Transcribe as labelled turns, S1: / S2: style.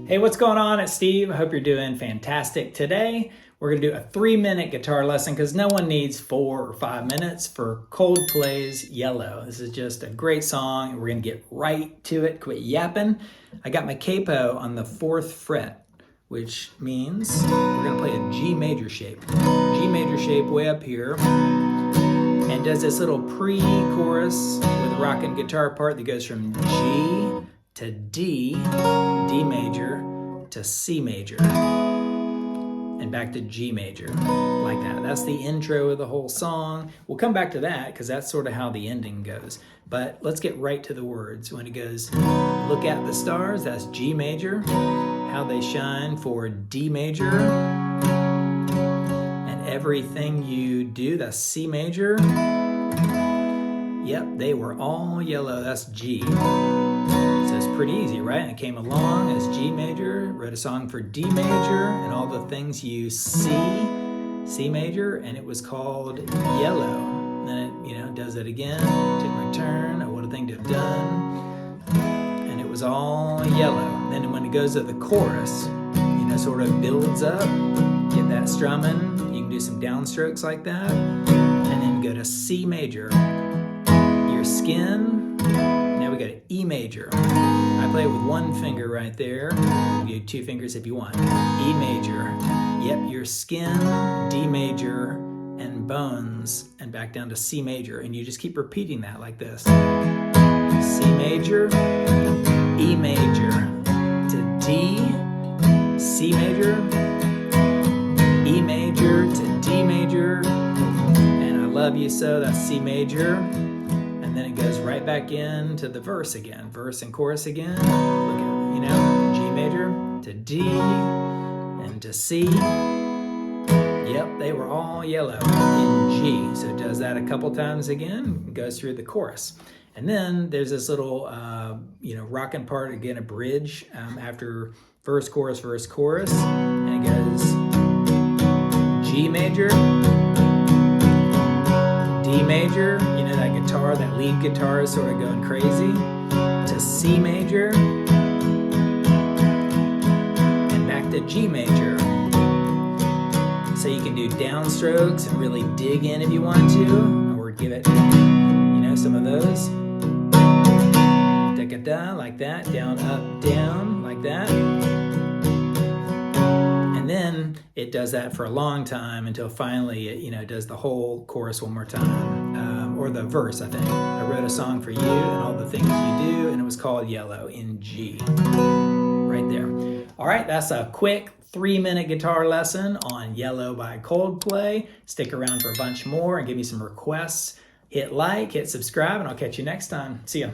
S1: Hey, what's going on? It's Steve. I hope you're doing fantastic. Today, we're going to do a 3-minute guitar lesson because no one needs 4 or 5 minutes for Coldplay's Yellow. This is just a great song. We're going to get right to it. Quit yapping. I got my capo on the 4th fret, which means we're going to play a G major shape. G major shape way up here. And does this little pre-chorus with a rockin' guitar part that goes from G to D, D major to C major, and back to G major, like that. That's the intro of the whole song. We'll come back to that because that's sort of how the ending goes. But let's get right to the words. When it goes, look at the stars, that's G major, how they shine for D major, and everything you do, that's C major. Yep, they were all yellow, that's G. So it's pretty easy, right? And it came along as G major, wrote a song for D major, and all the things you see, C major, and it was called Yellow. And then it, does it again, take my turn, oh, what a thing to have done. And it was all yellow. Then when it goes to the chorus, sort of builds up, get that strumming, you can do some downstrokes like that, and then go to C major. Your skin, now we go to E major. I play it with one finger right there. You do 2 fingers if you want. E major. Yep, your skin, D major, and bones, and back down to C major. And you just keep repeating that like this. C major, E major, to D, C major, E major to D major, and I love you so, that's C major. And then it goes right back into the verse again, verse and chorus again. Look at, G major to D and to C. Yep, they were all yellow in G. So it does that a couple times again, goes through the chorus. And then there's this little, rocking part, again, a bridge after verse, chorus, and it goes G major, D major, that guitar, that lead guitar is sort of going crazy, to C major, and back to G major. So you can do downstrokes and really dig in if you want to, or give it, some of those. Da-da-da, like that, down, up, down, like that. And then it does that for a long time until finally it, does the whole chorus one more time, or the verse, I think. I wrote a song for you and all the things you do, and it was called Yellow in G, right there. All right, that's a quick 3-minute guitar lesson on Yellow by Coldplay. Stick around for a bunch more and give me some requests. Hit like, hit subscribe, and I'll catch you next time. See ya.